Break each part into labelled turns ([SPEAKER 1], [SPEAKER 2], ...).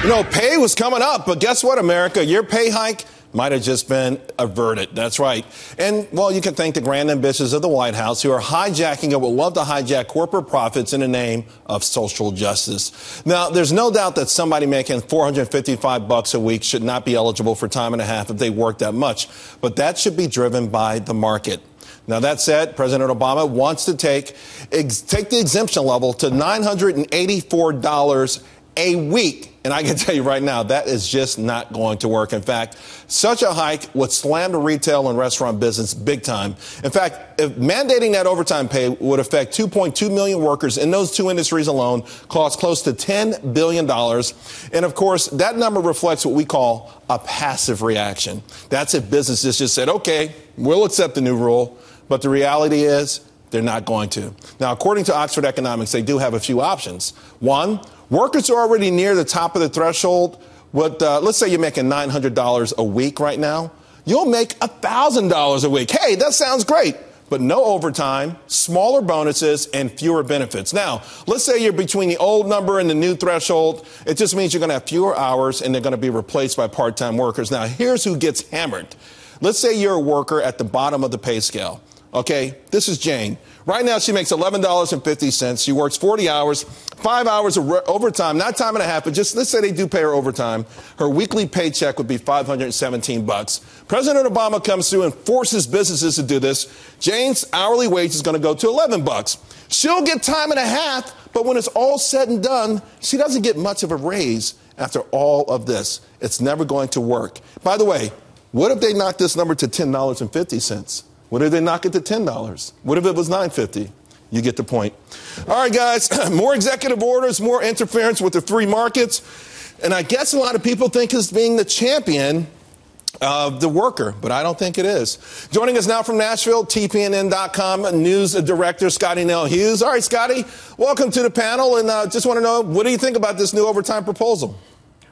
[SPEAKER 1] You know, pay was coming up, but guess what, America? Your pay hike might have just been averted. That's right. And, well, you can thank the grand ambitions of the White House who are hijacking or would love to hijack corporate profits in the name of social justice. Now, there's no doubt that somebody making $455 a week should not be eligible for time and a half if they work that much. But that should be driven by the market. Now, that said, President Obama wants to take the exemption level to $984 a week. And I can tell you right now, that is just not going to work. In fact, such a hike would slam the retail and restaurant business big time. In fact, if mandating that overtime pay would affect 2.2 million workers in those two industries alone, cost close to $10 billion. And of course, that number reflects what we call a passive reaction. That's if businesses just said, OK, we'll accept the new rule. But the reality is they're not going to. Now, according to Oxford Economics, they do have a few options. One, workers are already near the top of the threshold. Let's say you're making $900 a week right now. You'll make $1,000 a week. Hey, that sounds great. But no overtime, smaller bonuses, and fewer benefits. Now, let's say you're between the old number and the new threshold. It just means you're going to have fewer hours, and they're going to be replaced by part-time workers. Now, here's who gets hammered. Let's say you're a worker at the bottom of the pay scale. OK, this is Jane. Right now, she makes $11.50. She works 40 hours, 5 hours of overtime, not time and a half, but just let's say they do pay her overtime. Her weekly paycheck would be $517. President Obama comes through and forces businesses to do this. Jane's hourly wage is going to go to $11. She'll get time and a half, but when it's all said and done, she doesn't get much of a raise after all of this. It's never going to work. By the way, what if they knock this number to $10.50? What if they knock it to $10? What if it was $9.50? You get the point. All right, guys, more executive orders, more interference with the free markets. And I guess a lot of people think it's being the champion of the worker, but I don't think it is. Joining us now from Nashville, Cpayne.com news director Scotty Nell Hughes. All right, Scotty, welcome to the panel. And just want to know, what do you think about this new overtime proposal?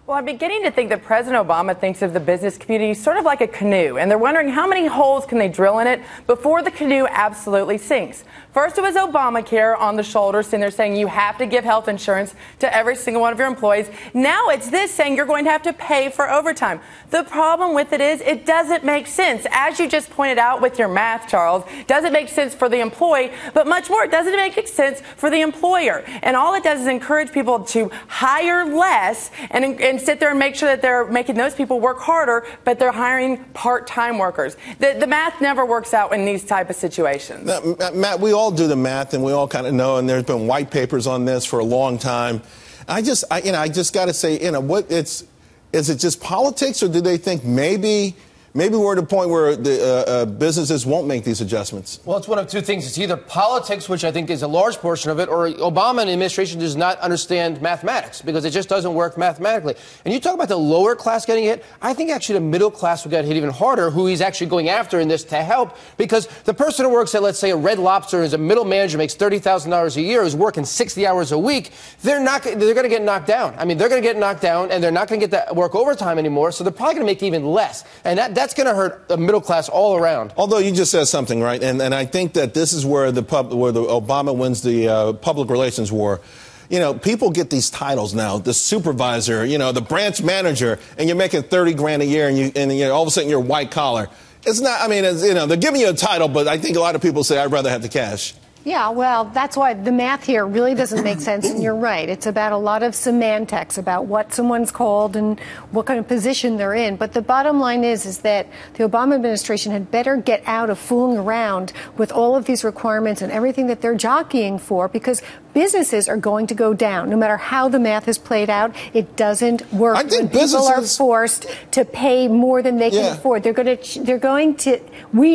[SPEAKER 2] Well, I'm beginning to think that President Obama thinks of the business community sort of like a canoe, and they're wondering how many holes can they drill in it before the canoe absolutely sinks. First, it was Obamacare on the shoulders, and they're saying you have to give health insurance to every single one of your employees. Now it's this saying you're going to have to pay for overtime. The problem with it is it doesn't make sense. As you just pointed out with your math, Charles, doesn't make sense for the employee, but much more, it doesn't make sense for the employer. And all it does is encourage people to hire less and sit there and make sure that they're making those people work harder, but they're hiring part-time workers. The math never works out in these type of situations.
[SPEAKER 1] Now, Matt, we all do the math, and we all kind of know, and there's been white papers on this for a long time. I just got to say, is it just politics, or do they think maybe we're at a point where the businesses won't make these adjustments?
[SPEAKER 3] Well, it's one of two things. It's either politics, which I think is a large portion of it, or Obama and the administration does not understand mathematics because it just doesn't work mathematically. And you talk about the lower class getting hit. I think actually the middle class will get hit even harder, who he's actually going after in this to help, because the person who works at, let's say, a Red Lobster is a middle manager, makes $30,000 a year, is working 60 hours a week. They're going to get knocked down. I mean, they're going to get knocked down, and they're not going to get that work overtime anymore, so they're probably going to make even less. And that's going to hurt the middle class all around.
[SPEAKER 1] Although you just said something, right? And I think that this is where the Obama wins the public relations war. You know, people get these titles now, the supervisor, the branch manager, and you're making $30,000 a year, and all of a sudden you're white collar. It's not, they're giving you a title, but I think a lot of people say, I'd rather have the cash.
[SPEAKER 4] Yeah, well, that's why the math here really doesn't make sense, and you're right. It's about a lot of semantics about what someone's called and what kind of position they're in. But the bottom line is that the Obama administration had better get out of fooling around with all of these requirements and everything that they're jockeying for, because businesses are going to go down. No matter how the math is played out, it doesn't work.
[SPEAKER 1] I think
[SPEAKER 4] when people are forced to pay more than they can afford. We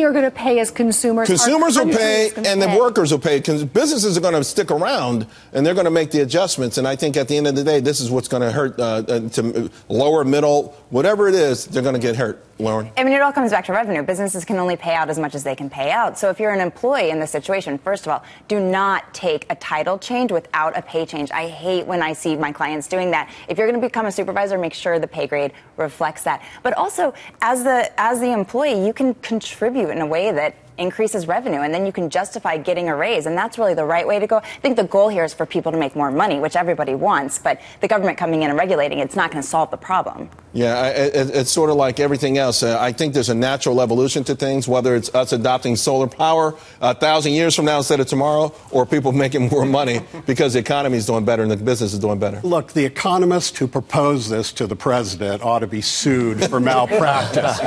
[SPEAKER 4] are going to pay as consumers.
[SPEAKER 1] Consumers will pay, and the workers will pay, because businesses are going to stick around, and they're going to make the adjustments. And I think at the end of the day, this is what's going to hurt to lower, middle, whatever it is, they're going to get hurt. Lauren?
[SPEAKER 5] I mean, it all comes back to revenue. Businesses can only pay out as much as they can pay out. So if you're an employee in this situation, first of all, do not take a title change without a pay change. I hate when I see my clients doing that. If you're going to become a supervisor, make sure the pay grade reflects that. But also, as the employee, you can contribute in a way that increases revenue, and then you can justify getting a raise. And that's really the right way to go. I think the goal here is for people to make more money, which everybody wants, but the government coming in and regulating it's not going to solve the problem.
[SPEAKER 1] Yeah, it's sort of like everything else. I think there's a natural evolution to things, whether it's us adopting solar power 1,000 years from now instead of tomorrow, or people making more money because the economy is doing better and the business is doing better.
[SPEAKER 6] Look, the economist who proposed this to the president ought to be sued for malpractice.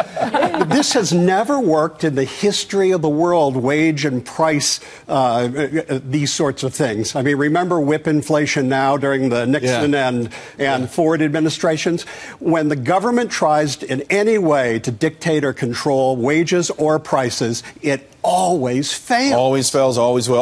[SPEAKER 6] This has never worked in the history of the world, wage and price, these sorts of things. I mean, remember whip inflation now during the Nixon and Ford administrations? When the government tries in any way to dictate or control wages or prices, it always fails.
[SPEAKER 1] Always fails, always will.